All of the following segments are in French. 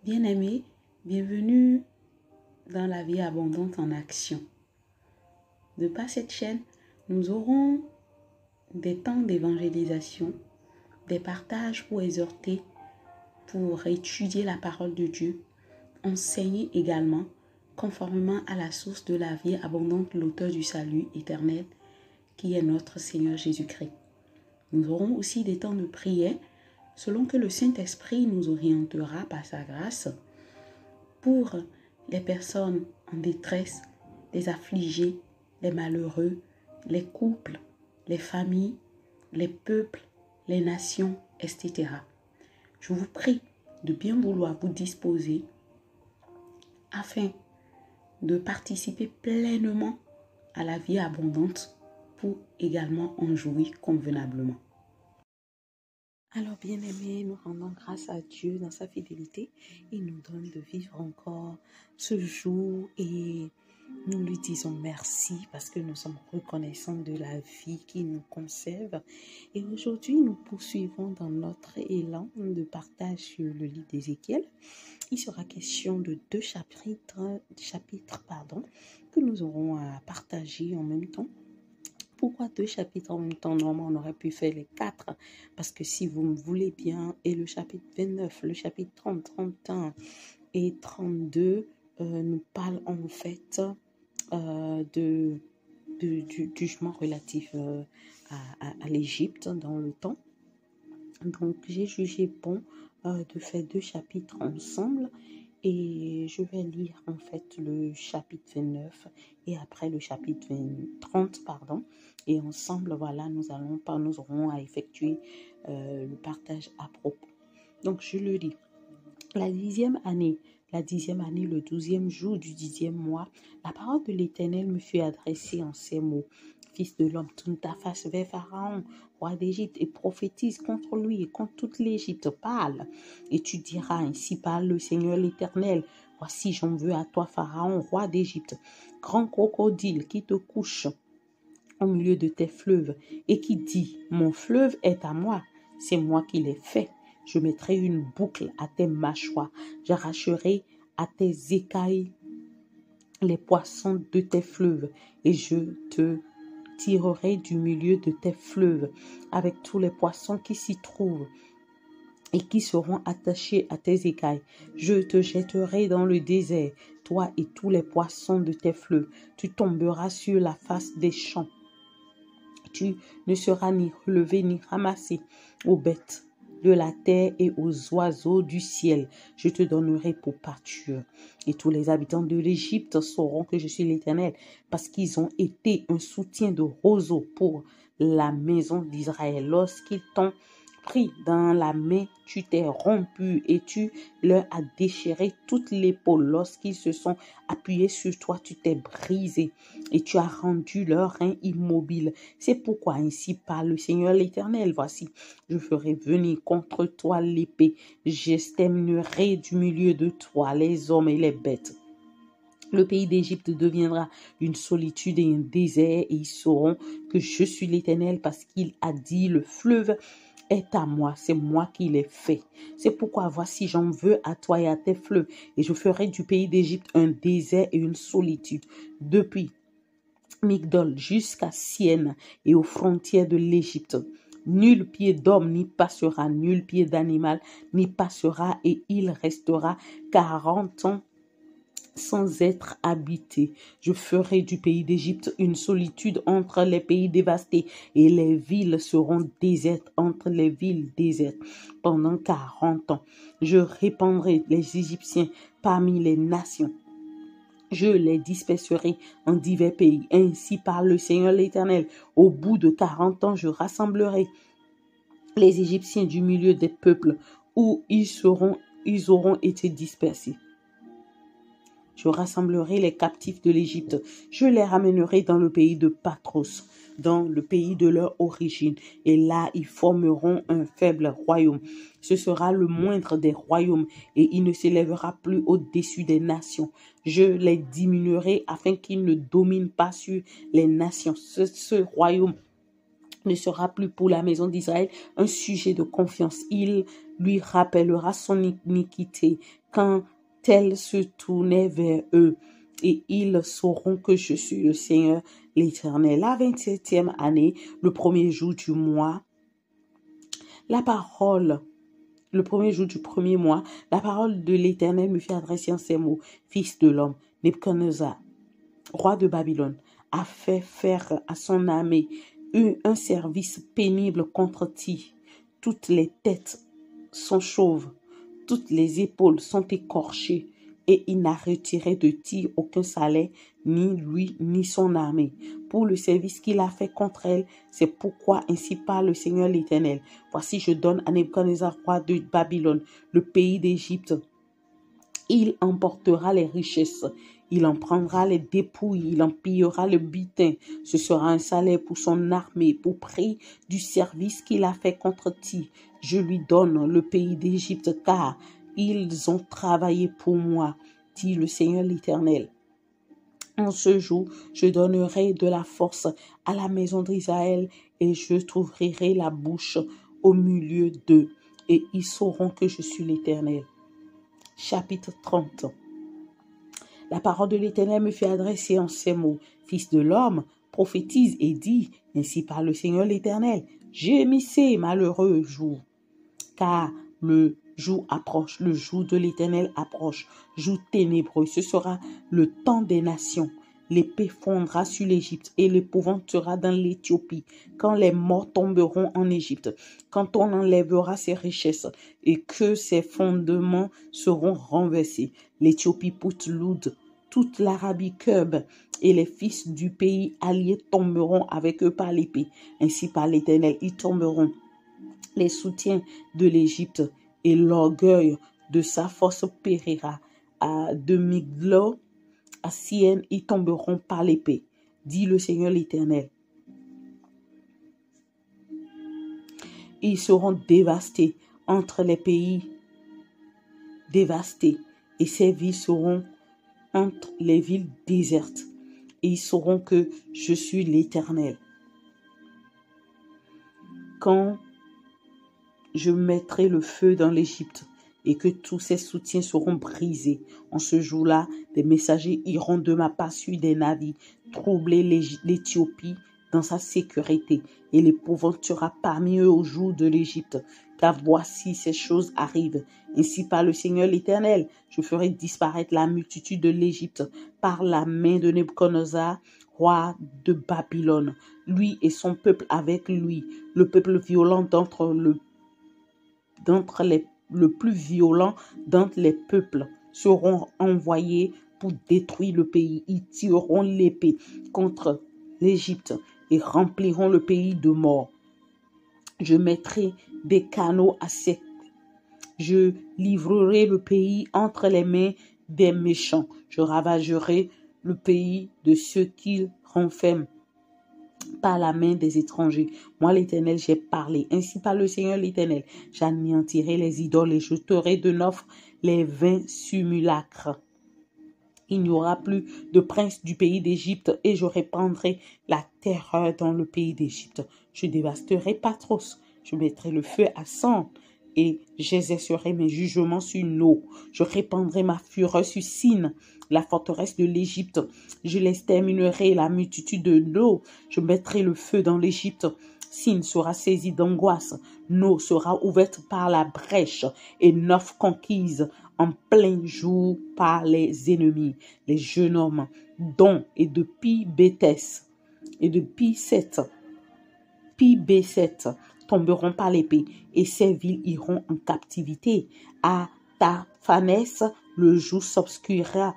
Bien-aimés, bienvenue dans la vie abondante en action. De par cette chaîne, nous aurons des temps d'évangélisation, des partages pour exhorter, pour étudier la parole de Dieu, enseigner également conformément à la source de la vie abondante, l'auteur du salut éternel, qui est notre Seigneur Jésus-Christ. Nous aurons aussi des temps de prière, selon que le Saint-Esprit nous orientera par sa grâce, pour les personnes en détresse, les affligés, les malheureux, les couples, les familles, les peuples, les nations, etc. Je vous prie de bien vouloir vous disposer afin de participer pleinement à la vie abondante pour également en jouir convenablement. Alors, bien-aimés, nous rendons grâce à Dieu dans sa fidélité. Il nous donne de vivre encore ce jour et nous lui disons merci parce que nous sommes reconnaissants de la vie qu'il nous conserve. Et aujourd'hui, nous poursuivons dans notre élan de partage sur le livre d'Ézéchiel. Il sera question de deux chapitres que nous aurons à partager en même temps. Pourquoi deux chapitres en même temps? Normalement, on aurait pu faire les 4. Parce que si vous me voulez bien, et le chapitre 29, le chapitre 30, 31 et 32 nous parlent en fait du jugement relatif à l'Égypte dans le temps. Donc, j'ai jugé bon de faire deux chapitres ensemble. Et je vais lire en fait le chapitre 29 et après le chapitre 30, Et ensemble, voilà, nous aurons à effectuer le partage à propos. Donc, je le lis. La dixième année, le 12e jour du 10e mois, la parole de l'Éternel me fut adressée en ces mots. Fils de l'homme, tourne ta face vers Pharaon, roi d'Égypte, et prophétise contre lui et contre toute l'Égypte. Parle, et tu diras, ainsi parle le Seigneur l'Éternel. Voici, j'en veux à toi, Pharaon, roi d'Égypte, grand crocodile qui te couche au milieu de tes fleuves, et qui dit, mon fleuve est à moi, c'est moi qui l'ai fait. Je mettrai une boucle à tes mâchoires, j'arracherai à tes écailles les poissons de tes fleuves, et je te tirerai du milieu de tes fleuves avec tous les poissons qui s'y trouvent et qui seront attachés à tes écailles. Je te jetterai dans le désert, toi et tous les poissons de tes fleuves. Tu tomberas sur la face des champs. Tu ne seras ni relevé ni ramassé aux bêtes de la terre et aux oiseaux du ciel. Je te donnerai pour pâture. Et tous les habitants de l'Égypte sauront que je suis l'Éternel, parce qu'ils ont été un soutien de roseau pour la maison d'Israël. Lorsqu'ils t'ont pris dans la main, tu t'es rompu et tu leur as déchiré toute l'épaule. Lorsqu'ils se sont appuyés sur toi, tu t'es brisé et tu as rendu leur rein immobile. C'est pourquoi ainsi parle le Seigneur l'Éternel. Voici, je ferai venir contre toi l'épée. J'exterminerai du milieu de toi les hommes et les bêtes. Le pays d'Égypte deviendra une solitude et un désert, et ils sauront que je suis l'Éternel, parce qu'il a dit, le fleuve est à moi, c'est moi qui l'ai fait. C'est pourquoi voici, j'en veux à toi et à tes fleuves, et je ferai du pays d'Égypte un désert et une solitude. Depuis Migdol jusqu'à Sienne et aux frontières de l'Égypte, nul pied d'homme n'y passera, nul pied d'animal n'y passera, et il restera 40 ans sans être habité. Je ferai du pays d'Égypte une solitude entre les pays dévastés, et les villes seront désertes entre les villes désertes pendant 40 ans. Je répandrai les Égyptiens parmi les nations. Je les disperserai en divers pays. Ainsi parle le Seigneur l'Éternel. Au bout de 40 ans, je rassemblerai les Égyptiens du milieu des peuples où ils auront été dispersés. Je rassemblerai les captifs de l'Égypte. Je les ramènerai dans le pays de Patros, dans le pays de leur origine. Et là, ils formeront un faible royaume. Ce sera le moindre des royaumes, et il ne s'élèvera plus au-dessus des nations. Je les diminuerai afin qu'ils ne dominent pas sur les nations. Ce royaume ne sera plus pour la maison d'Israël un sujet de confiance. Il lui rappellera son iniquité quand elle se tournait vers eux, et ils sauront que je suis le Seigneur l'Éternel. La 27e année, le premier jour du mois, le premier jour du premier mois, la parole de l'Éternel me fit adresser en ces mots: Fils de l'homme, Nebuchadnezzar, roi de Babylone, a fait faire à son armée un service pénible contre ti. Toutes les têtes sont chauves, toutes les épaules sont écorchées, et il n'a retiré de ti aucun salaire, ni lui, ni son armée, pour le service qu'il a fait contre elle. C'est pourquoi ainsi parle le Seigneur l'Éternel. Voici, je donne à Nebuchadnezzar, roi de Babylone, le pays d'Égypte. Il emportera les richesses, il en prendra les dépouilles, il en pillera le butin. Ce sera un salaire pour son armée, pour prix du service qu'il a fait contre ti. Je lui donne le pays d'Égypte, car ils ont travaillé pour moi, dit le Seigneur l'Éternel. En ce jour, je donnerai de la force à la maison d'Israël, et je t'ouvrirai la bouche au milieu d'eux, et ils sauront que je suis l'Éternel. Chapitre 30. La parole de l'Éternel me fut adressée en ces mots: Fils de l'homme, prophétise et dis, ainsi parle le Seigneur l'Éternel. Gémissez, malheureux jour, car le jour approche, le jour de l'Éternel approche, jour ténébreux. Ce sera le temps des nations. L'épée fondra sur l'Égypte et l'épouvante sera dans l'Éthiopie, quand les morts tomberont en Égypte, quand on enlèvera ses richesses et que ses fondements seront renversés. L'Éthiopie Poutloud, toute l'Arabie Curbe et les fils du pays alliés tomberont avec eux par l'épée. Ainsi par l'Éternel, ils tomberont. Les soutiens de l'Égypte et l'orgueil de sa force périra. De Miglo à Sienne, ils tomberont par l'épée, dit le Seigneur l'Éternel. Ils seront dévastés entre les pays dévastés, et ces villes seront entre les villes désertes, et ils sauront que je suis l'Éternel. Quand je mettrai le feu dans l'Égypte et que tous ses soutiens seront brisés, en ce jour-là, des messagers iront de ma part sur des navires, troubler l'Éthiopie dans sa sécurité, et l'épouvante sera parmi eux au jour de l'Égypte. Car voici, ces choses arrivent. Ainsi par le Seigneur l'Éternel, je ferai disparaître la multitude de l'Égypte par la main de Nebuchadnezzar, roi de Babylone, lui et son peuple avec lui, le peuple violent d'entre le plus violent d'entre les peuples seront envoyés pour détruire le pays. Ils tireront l'épée contre l'Égypte et rempliront le pays de morts. Je mettrai des canaux à sec. Je livrerai le pays entre les mains des méchants. Je ravagerai le pays de ceux qui renferment par la main des étrangers. Moi, l'Éternel, j'ai parlé. Ainsi par le Seigneur l'Éternel, j'anéantirai les idoles et je jeterai de neuf les vains simulacres. Il n'y aura plus de prince du pays d'Égypte, et je répandrai la terreur dans le pays d'Égypte. Je dévasterai Patros, je mettrai le feu à sang, et j'exercerai mes jugements sur l'eau. Je répandrai ma fureur sur Sin, la forteresse de l'Égypte. Je l'exterminerai la multitude de l'eau. Je mettrai le feu dans l'Égypte. Sin sera saisi d'angoisse. No sera ouverte par la brèche, et Noph conquise en plein jour par les ennemis. Les jeunes hommes d'On et de Pi-Béthès et de Pi-7 tomberont par l'épée, et ces villes iront en captivité. À Taphanès, le jour s'obscurcira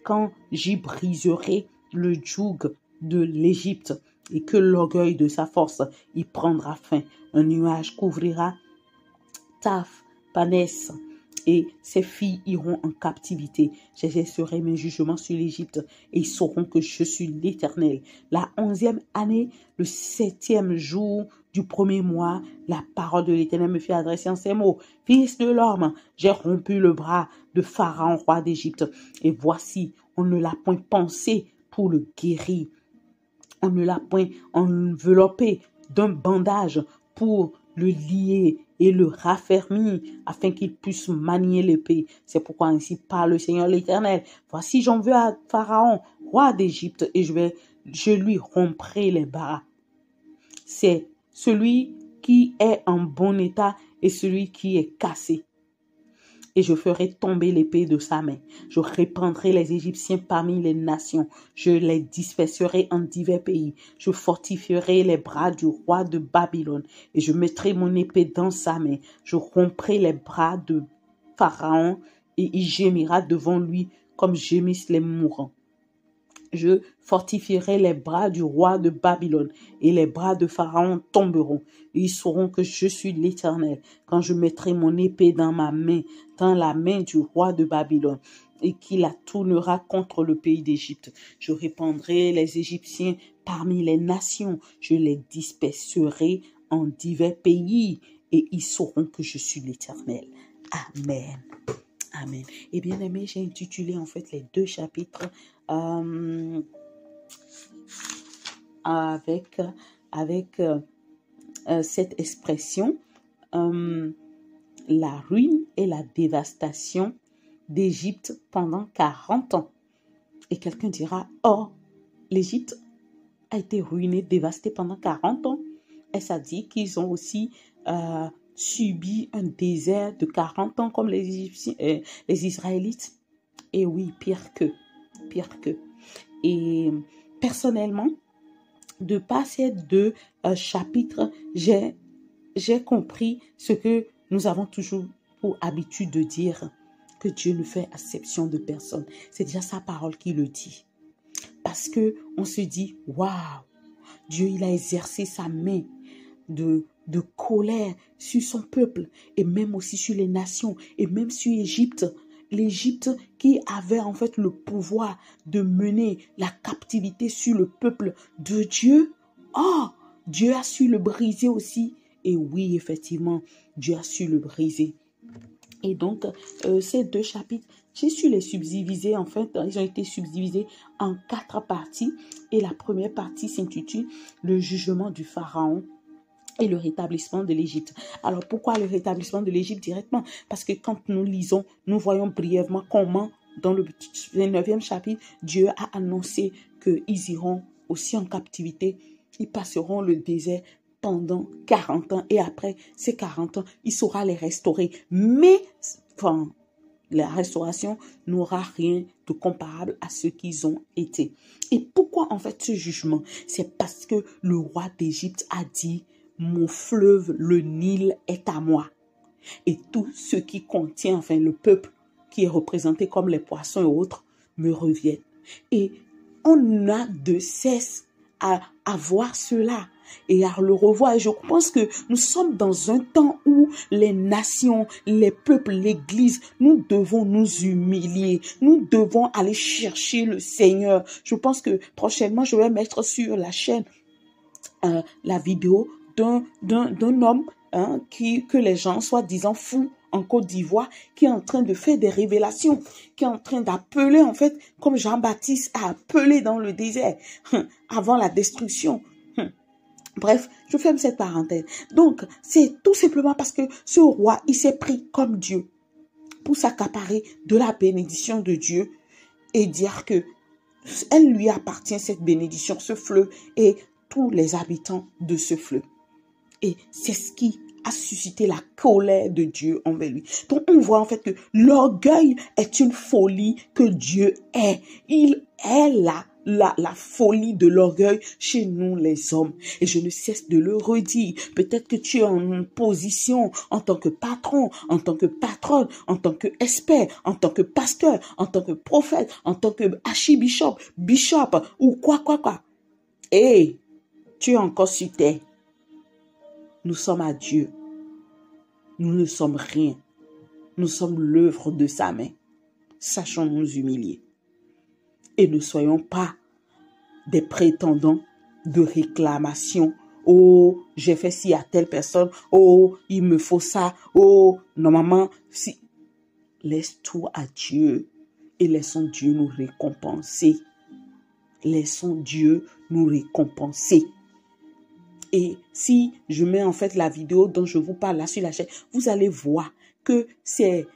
quand j'y briserai le joug de l'Égypte, et que l'orgueil de sa force y prendra fin. Un nuage couvrira Taphanès, et ses filles iront en captivité. J'exercerai mes jugements sur l'Égypte, et ils sauront que je suis l'Éternel. La 11e année, le 7e jour du premier mois, la parole de l'Éternel me fit adresser en ces mots: Fils de l'homme, j'ai rompu le bras de Pharaon, roi d'Égypte, et voici, on ne l'a point pensé pour le guérir. On ne l'a point enveloppé d'un bandage pour le lier et le raffermir afin qu'il puisse manier l'épée. C'est pourquoi ainsi parle le Seigneur l'Éternel. Voici, j'en veux à Pharaon, roi d'Égypte, et je lui romprai les bras. C'est celui qui est en bon état et celui qui est cassé. Et je ferai tomber l'épée de sa main. Je répandrai les Égyptiens parmi les nations. Je les disperserai en divers pays. Je fortifierai les bras du roi de Babylone et je mettrai mon épée dans sa main. Je romprai les bras de Pharaon et il gémira devant lui comme gémissent les mourants. Je fortifierai les bras du roi de Babylone et les bras de Pharaon tomberont. Et ils sauront que je suis l'Éternel quand je mettrai mon épée dans ma main, dans la main du roi de Babylone et qui la tournera contre le pays d'Égypte. Je répandrai les Égyptiens parmi les nations. Je les disperserai en divers pays et ils sauront que je suis l'Éternel. Amen. Amen. Et bien aimé, j'ai intitulé en fait les 2 chapitres avec cette expression, la ruine et la dévastation d'Égypte pendant 40 ans. Et quelqu'un dira, oh, l'Égypte a été ruinée, dévastée pendant 40 ans. Et ça dit qu'ils ont aussi subi un désert de 40 ans comme les Égyptiens, les Israélites. Et oui, pire que. Et personnellement, de par ces 2 chapitres, j'ai compris ce que nous avons toujours pour habitude de dire, que Dieu ne fait exception de personne. C'est déjà sa parole qui le dit. Parce que on se dit, waouh, Dieu, il a exercé sa main de colère sur son peuple et même aussi sur les nations et même sur l'Égypte. L'Égypte qui avait en fait le pouvoir de mener la captivité sur le peuple de Dieu. Oh, Dieu a su le briser aussi. Et oui, effectivement, Dieu a su le briser. Et donc, ces 2 chapitres, j'ai su les subdiviser. En fait, ils ont été subdivisés en 4 parties. Et la première partie s'intitule « Le jugement du Pharaon » et le rétablissement de l'Égypte. Alors, pourquoi le rétablissement de l'Égypte directement? Parce que quand nous lisons, nous voyons brièvement comment, dans le 29e chapitre, Dieu a annoncé qu'ils iront aussi en captivité. Ils passeront le désert pendant 40 ans. Et après ces 40 ans, il saura les restaurer. Mais, enfin, la restauration n'aura rien de comparable à ce qu'ils ont été. Et pourquoi en fait ce jugement? C'est parce que le roi d'Égypte a dit, mon fleuve, le Nil, est à moi. Et tout ce qui contient, enfin le peuple qui est représenté comme les poissons et autres, me reviennent. Et on n'a de cesse à voir cela et à le revoir. Et je pense que nous sommes dans un temps où les nations, les peuples, l'Église, nous devons nous humilier. Nous devons aller chercher le Seigneur. Je pense que prochainement, je vais mettre sur la chaîne la vidéo d'un homme que les gens soi-disant fous en Côte d'Ivoire, qui est en train de faire des révélations, qui est en train d'appeler en fait, comme Jean-Baptiste a appelé dans le désert, avant la destruction. Bref, je ferme cette parenthèse. Donc, c'est tout simplement parce que ce roi, il s'est pris comme Dieu pour s'accaparer de la bénédiction de Dieu et dire que elle lui appartient, cette bénédiction, ce fleuve et tous les habitants de ce fleuve. Et c'est ce qui a suscité la colère de Dieu envers lui. Donc on voit en fait que l'orgueil est une folie que Dieu est. Il est la folie de l'orgueil chez nous les hommes. Et je ne cesse de le redire. Peut-être que tu es en position en tant que patron, en tant que patronne, en tant que expert, en tant que pasteur, en tant que prophète, en tant que archibishop, bishop ou quoi. Et tu es encore sur terre. Nous sommes à Dieu. Nous ne sommes rien. Nous sommes l'œuvre de sa main. Sachons nous humilier. Et ne soyons pas des prétendants de réclamation. Oh, j'ai fait ci à telle personne. Oh, il me faut ça. Oh, normalement, si. Laisse tout à Dieu et laissons Dieu nous récompenser. Laissons Dieu nous récompenser. Et si je mets en fait la vidéo dont je vous parle là sur la chaîne, vous allez voir que c'est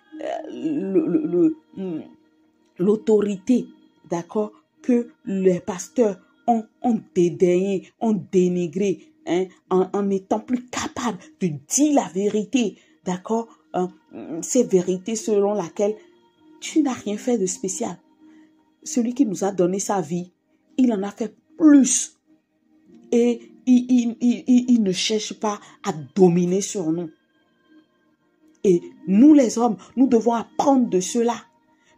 l'autorité, d'accord, que les pasteurs ont dédaigné, ont dénigré, hein, en n'étant plus capables de dire la vérité, d'accord, ces vérités selon laquelle tu n'as rien fait de spécial. Celui qui nous a donné sa vie, il en a fait plus. Et il ne cherche pas à dominer sur nous. Et nous les hommes, nous devons apprendre de cela.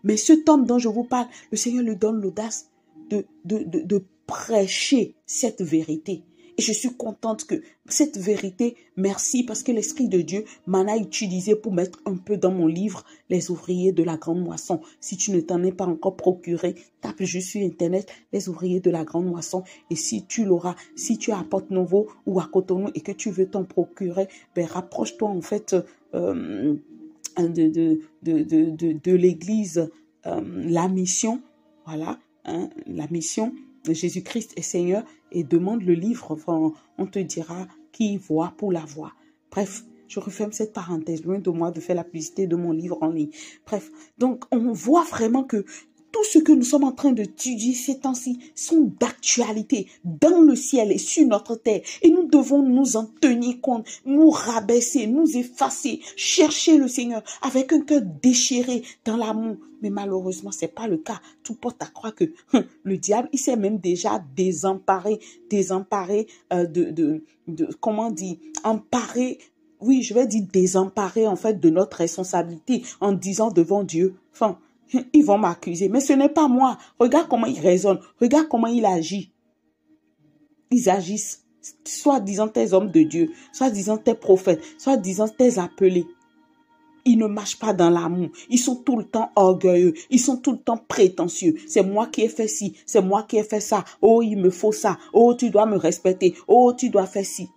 Mais cet homme dont je vous parle, le Seigneur lui donne l'audace de prêcher cette vérité. Et je suis contente que cette vérité, merci, parce que l'Esprit de Dieu m'en a utilisé pour mettre un peu dans mon livre Les ouvriers de la grande moisson. Si tu ne t'en es pas encore procuré, tape juste sur Internet Les ouvriers de la grande moisson. Et si tu l'auras, si tu es à Porte-Nouveau ou à Cotonou et que tu veux t'en procurer, ben rapproche-toi en fait de l'église La Mission. Voilà, hein, La Mission. Jésus-Christ est Seigneur, et demande le livre, enfin, on te dira qui voit pour la voix. Bref, je referme cette parenthèse, loin de moi de faire la publicité de mon livre en ligne. Bref, donc on voit vraiment que tout ce que nous sommes en train d'étudier ces temps-ci sont d'actualité dans le ciel et sur notre terre. Et nous devons nous en tenir compte, nous rabaisser, nous effacer, chercher le Seigneur avec un cœur déchiré dans l'amour. Mais malheureusement, c'est pas le cas. Tout porte à croire que le diable, il s'est même déjà désemparé comment dire, emparé, oui, je vais dire désemparé en fait de notre responsabilité en disant devant Dieu, enfin, ils vont m'accuser, mais ce n'est pas moi. Regarde comment ils raisonnent, regarde comment ils agissent. Ils agissent, soit disant tes hommes de Dieu, soit disant tes prophètes, soit disant tes appelés. Ils ne marchent pas dans l'amour. Ils sont tout le temps orgueilleux. Ils sont tout le temps prétentieux. C'est moi qui ai fait ci, c'est moi qui ai fait ça. Oh, il me faut ça. Oh, tu dois me respecter. Oh, tu dois faire ci.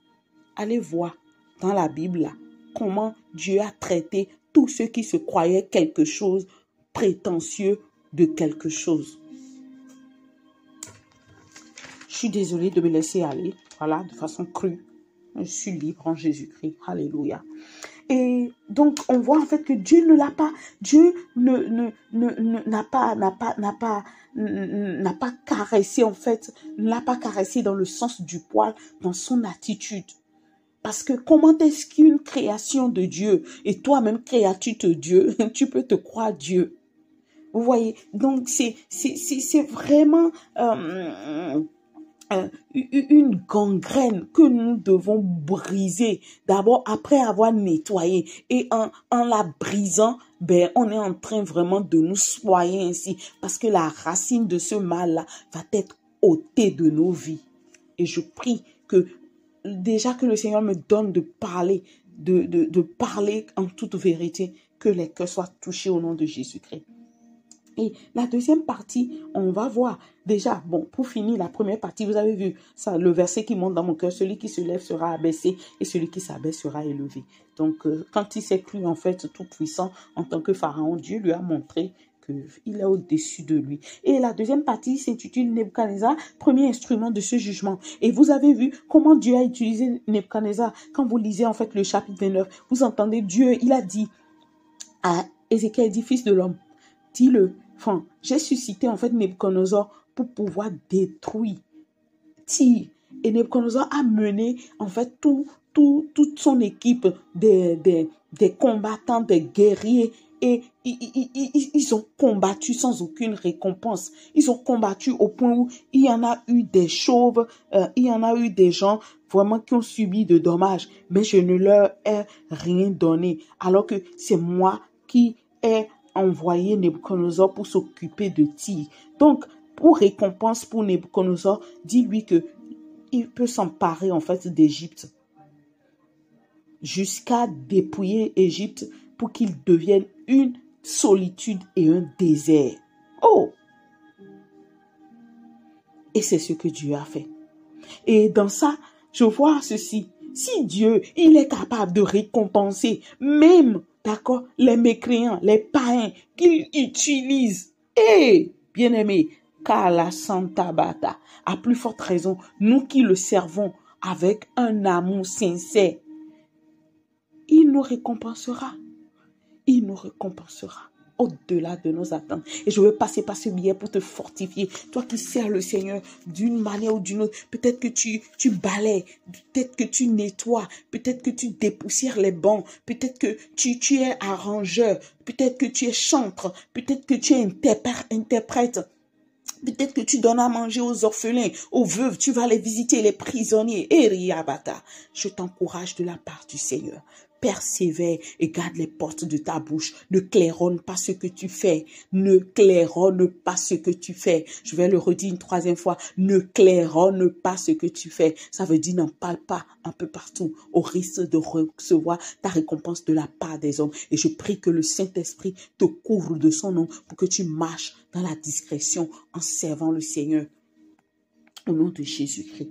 Allez voir dans la Bible là, comment Dieu a traité tous ceux qui se croyaient quelque chose, prétentieux de quelque chose. Je suis désolée de me laisser aller, voilà, de façon crue. Je suis libre en Jésus-Christ. Alléluia. Et donc, on voit en fait que Dieu ne l'a pas, Dieu n'a pas caressé en fait, ne l'a pas caressé dans le sens du poil, dans son attitude. Parce que comment est-ce qu'une création de Dieu, et toi-même créature de Dieu, tu peux te croire Dieu? Vous voyez, donc c'est vraiment une gangrène que nous devons briser. D'abord, après avoir nettoyé, et en la brisant, ben, on est en train vraiment de nous soigner ainsi, parce que la racine de ce mal-là va être ôtée de nos vies. Et je prie que déjà que le Seigneur me donne de parler, de parler en toute vérité, que les cœurs soient touchés au nom de Jésus-Christ. Et la deuxième partie, on va voir déjà, bon, pour finir la première partie, vous avez vu ça, le verset qui monte dans mon cœur, celui qui se lève sera abaissé et celui qui s'abaisse sera élevé. Donc, quand il s'est cru en fait tout puissant en tant que Pharaon, Dieu lui a montré qu'il est au-dessus de lui. Et la deuxième partie s'intitule Nebuchadnezzar, premier instrument de ce jugement. Et vous avez vu comment Dieu a utilisé Nebuchadnezzar. Quand vous lisez en fait le chapitre 29, vous entendez Dieu, il a dit à Ézéchiel, dit fils de l'homme, dis-le. Enfin, j'ai suscité en fait Nebuchadnezzar pour pouvoir détruire Tyr. Et Nebuchadnezzar a mené en fait toute son équipe des combattants, des guerriers. Et ils ont combattu sans aucune récompense. Ils ont combattu au point où il y en a eu des chauves, il y en a eu des gens vraiment qui ont subi de dommages. Mais je ne leur ai rien donné. Alors que c'est moi qui ai envoyé Nebuchadnezzar pour s'occuper de Tyr. Donc, pour récompense pour Nebuchadnezzar, dis-lui que il peut s'emparer en fait d'Égypte jusqu'à dépouiller Égypte pour qu'il devienne une solitude et un désert. Oh! Et c'est ce que Dieu a fait. Et dans ça, je vois ceci. Si Dieu, il est capable de récompenser même, d'accord, les mécréants, les païens qu'il utilise. Et, bien-aimé, Kala Santa Bata. À plus forte raison, nous qui le servons avec un amour sincère, il nous récompensera. Il nous récompensera au-delà de nos attentes. Et je veux passer par ce biais pour te fortifier. Toi qui sers le Seigneur d'une manière ou d'une autre, peut-être que tu balaies, peut-être que tu nettoies, peut-être que tu dépoussières les bancs, peut-être que tu es arrangeur, peut-être que tu es chantre, peut-être que tu es interprète. Peut-être que tu donnes à manger aux orphelins, aux veuves, tu vas les visiter, les prisonniers. Eriabata, je t'encourage de la part du Seigneur. Persévère et garde les portes de ta bouche. Ne claironne pas ce que tu fais. Ne claironne pas ce que tu fais. Je vais le redire une troisième fois. Ne claironne pas ce que tu fais. Ça veut dire n'en parle pas un peu partout au risque de recevoir ta récompense de la part des hommes. Et je prie que le Saint-Esprit te couvre de son nom pour que tu marches dans la discrétion en servant le Seigneur. Au nom de Jésus-Christ.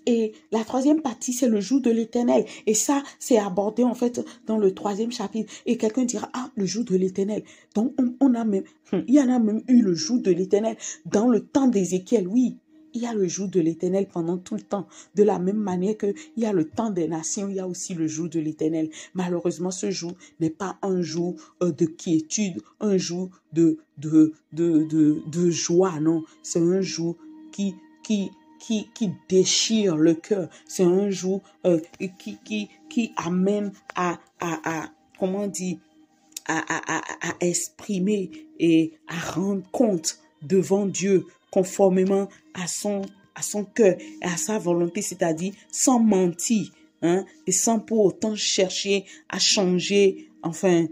Et la troisième partie, c'est le jour de l'Éternel. Et ça, c'est abordé en fait dans le 3e chapitre. Et quelqu'un dira, ah, le jour de l'Éternel. Donc, il y en a même eu le jour de l'Éternel dans le temps d'Ézéchiel. Oui, il y a le jour de l'Éternel pendant tout le temps. De la même manière qu'il y a le temps des nations, il y a aussi le jour de l'Éternel. Malheureusement, ce jour n'est pas un jour de quiétude, un jour de joie, non. C'est un jour qui déchire le cœur. C'est un jour qui amène comment dire, à exprimer et à rendre compte devant Dieu conformément à son cœur et à sa volonté, c'est-à-dire sans mentir, hein, et sans pour autant chercher à changer, enfin,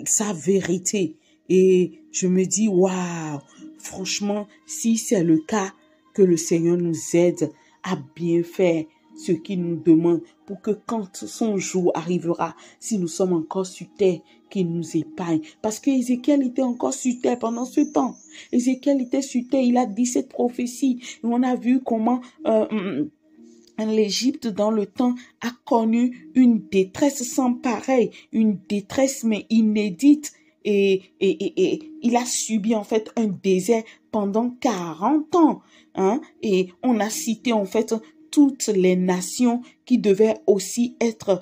sa vérité. Et je me dis, waouh, franchement, si c'est le cas, que le Seigneur nous aide à bien faire ce qu'il nous demande pour que quand son jour arrivera, si nous sommes encore sur terre, qu'il nous épargne. Parce que Ézéchiel était encore sur terre pendant ce temps. Ézéchiel était sur terre, il a dit cette prophétie. Et on a vu comment l'Égypte dans le temps a connu une détresse sans pareil, une détresse mais inédite. Et il a subi en fait un désert pendant 40 ans. Hein? Et on a cité en fait toutes les nations qui devaient aussi être,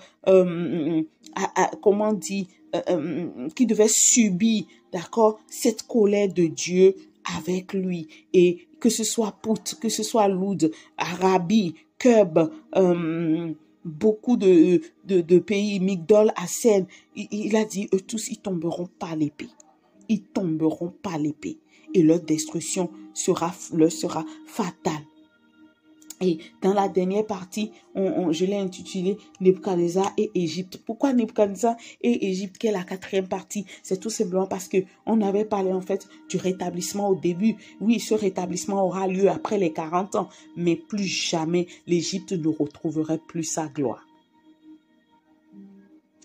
comment dire, qui devaient subir, d'accord, cette colère de Dieu avec lui. Et que ce soit Pout, que ce soit Loud, Arabi, Kub, beaucoup de pays, Migdol, Hassen, il a dit, eux tous, ils tomberont par l'épée. Ils tomberont par l'épée. Et leur destruction leur sera fatale. Et dans la dernière partie, je l'ai intitulé Nebuchadnezzar et Égypte. Pourquoi Nebuchadnezzar et Égypte, qui est la 4e partie? C'est tout simplement parce que on avait parlé en fait du rétablissement au début. Oui, ce rétablissement aura lieu après les 40 ans, mais plus jamais l'Égypte ne retrouverait plus sa gloire.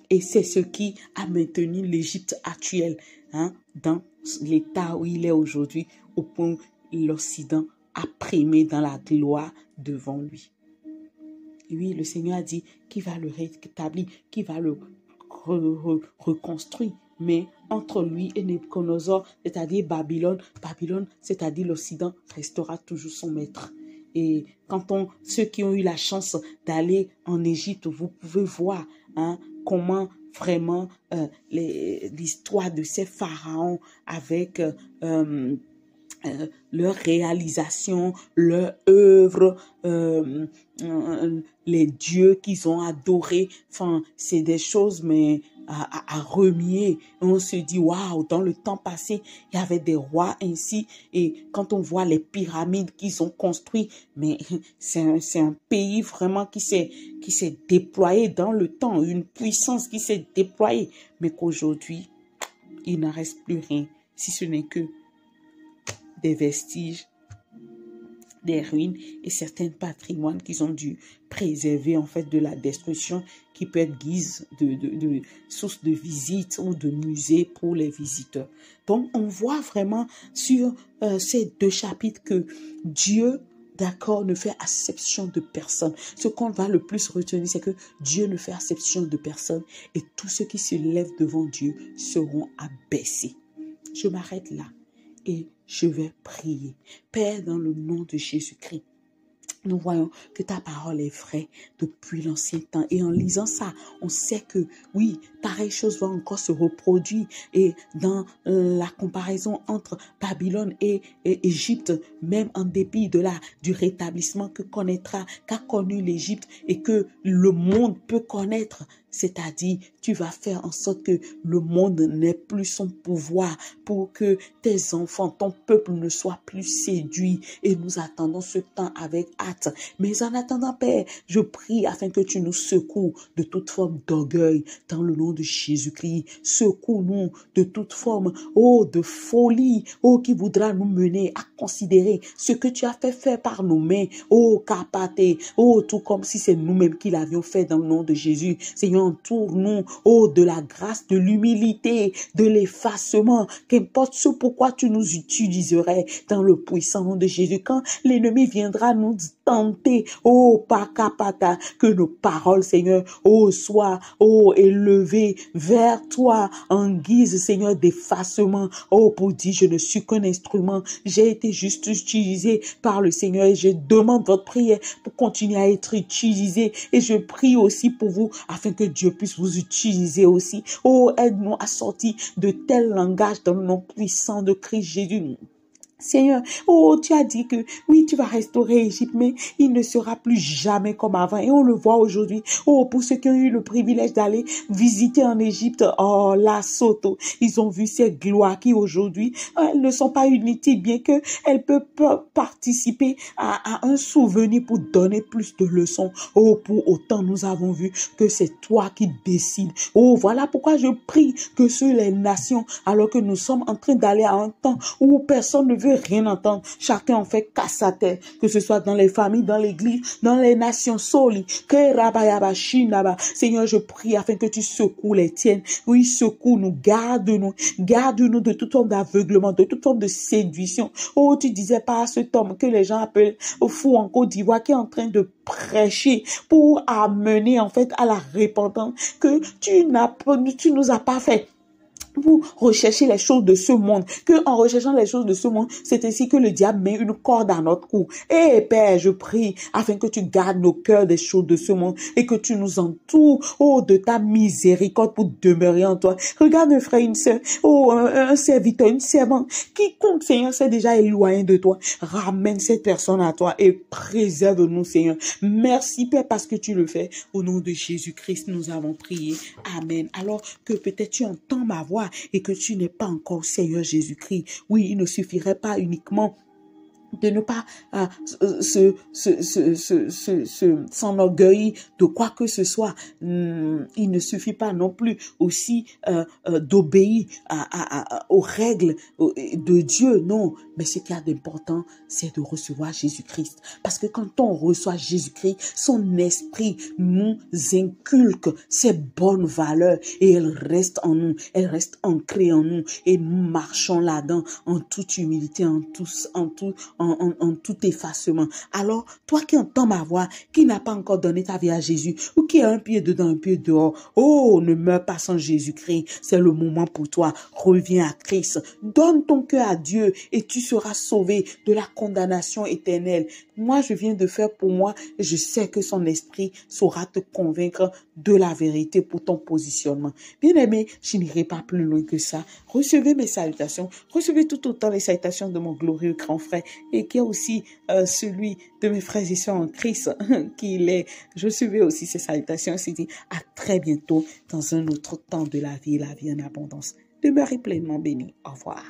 Et c'est ce qui a maintenu l'Égypte actuelle, hein, dans l'état où il est aujourd'hui, au point où l'Occident a primé dans la gloire devant lui. Et oui, le Seigneur a dit qu'il va le rétablir, qu'il va le reconstruire. Mais entre lui et Nebuchadnezzar, c'est-à-dire Babylone, c'est-à-dire l'Occident, restera toujours son maître. Et ceux qui ont eu la chance d'aller en Égypte, vous pouvez voir, hein, comment vraiment l'histoire de ces pharaons avec leur réalisation, leur œuvre, les dieux qu'ils ont adorés, enfin, c'est des choses mais à remuer. On se dit, waouh, dans le temps passé, il y avait des rois ainsi, et quand on voit les pyramides qu'ils ont construites, mais c'est un pays vraiment qui s'est déployé dans le temps, une puissance qui s'est déployée, mais qu'aujourd'hui, il n'en reste plus rien, si ce n'est que des vestiges, des ruines et certains patrimoines qu'ils ont dû préserver en fait de la destruction, qui peut être guise de source de visite ou de musée pour les visiteurs. Donc on voit vraiment sur ces 2 chapitres que Dieu, d'accord, ne fait exception de personne. Ce qu'on va le plus retenir, c'est que Dieu ne fait exception de personne et tous ceux qui se lèvent devant Dieu seront abaissés. Je m'arrête là et je vais prier. Père, dans le nom de Jésus-Christ, nous voyons que ta parole est vraie depuis l'ancien temps. Et en lisant ça, on sait que oui, pareille chose va encore se reproduire. Et dans la comparaison entre Babylone et Égypte, même en dépit du rétablissement qu'a connu l'Égypte et que le monde peut connaître, c'est-à-dire, tu vas faire en sorte que le monde n'ait plus son pouvoir pour que tes enfants, ton peuple ne soit plus séduit. Et nous attendons ce temps avec hâte. Mais en attendant, Père, je prie afin que tu nous secours de toute forme d'orgueil dans le nom de Jésus-Christ. Secours-nous de toute forme, de folie, qui voudra nous mener à considérer ce que tu as fait faire par nos mains. Capate, tout comme si c'est nous-mêmes qui l'avions fait dans le nom de Jésus. Seigneur, entoure-nous, de la grâce, de l'humilité, de l'effacement, qu'importe ce pourquoi tu nous utiliserais dans le puissant nom de Jésus. Quand l'ennemi viendra nous tenter, pakapata, que nos paroles, Seigneur, soient, élevées vers toi en guise, Seigneur, d'effacement, pour dire, je ne suis qu'un instrument, j'ai été juste utilisé par le Seigneur et je demande votre prière pour continuer à être utilisé et je prie aussi pour vous afin que Dieu puisse vous utiliser aussi. Aide-nous à sortir de tel langage dans le nom puissant de Christ Jésus. Seigneur, tu as dit que oui, tu vas restaurer l'Égypte, mais il ne sera plus jamais comme avant. Et on le voit aujourd'hui. Pour ceux qui ont eu le privilège d'aller visiter en Égypte, la Soto, ils ont vu ces gloires qui aujourd'hui, elles ne sont pas inutiles, bien que elles peuvent participer à un souvenir pour donner plus de leçons. Pour autant, nous avons vu que c'est toi qui décides. Voilà pourquoi je prie que sur les nations, alors que nous sommes en train d'aller à un temps où personne ne veut rien entendre. Chacun en fait casse sa tête, que ce soit dans les familles, dans l'église, dans les nations soli. Seigneur, je prie afin que tu secoues les tiennes. Oui, secoue-nous, garde-nous de toute forme d'aveuglement, de toute forme de séduction. Tu disais pas à cet homme que les gens appellent fou en Côte d'Ivoire qui est en train de prêcher pour amener en fait à la repentance que tu nous as pas fait. Vous recherchez les choses de ce monde, que en recherchant les choses de ce monde, c'est ainsi que le diable met une corde à notre cou. Père, je prie afin que tu gardes nos cœurs des choses de ce monde et que tu nous entoures, de ta miséricorde pour demeurer en toi. Regarde un frère, une sœur, un serviteur, une servante, quiconque, Seigneur, s'est déjà éloigné de toi. Ramène cette personne à toi et préserve-nous, Seigneur. Merci, Père, parce que tu le fais. Au nom de Jésus-Christ, nous avons prié. Amen. Alors que peut-être tu entends ma voix et que tu n'es pas encore Seigneur Jésus-Christ. Oui, il ne suffirait pas uniquement de ne pas s'enorgueillir de quoi que ce soit. Il ne suffit pas non plus aussi d'obéir aux règles de Dieu, non. Mais ce qu'il y a d'important, c'est de recevoir Jésus-Christ. Parce que quand on reçoit Jésus-Christ, son esprit nous inculque ces bonnes valeurs et elles restent en nous, elles restent ancrées en nous et nous marchons là-dedans en toute humilité, en tout effacement. Alors, toi qui entends ma voix, qui n'a pas encore donné ta vie à Jésus, ou qui a un pied dedans, un pied dehors, ne meurs pas sans Jésus-Christ. C'est le moment pour toi. Reviens à Christ. Donne ton cœur à Dieu et tu seras sauvé de la condamnation éternelle. Moi, je viens de faire pour moi et je sais que son esprit saura te convaincre de la vérité pour ton positionnement. Bien-aimé, je n'irai pas plus loin que ça. Recevez mes salutations. Recevez tout autant les salutations de mon glorieux grand frère et qui est aussi celui de mes frères et sœurs en Christ qu'il est. Je recevais aussi ces salutations. Je dis à très bientôt dans un autre temps de la vie en abondance. Demeurez pleinement bénis. Au revoir.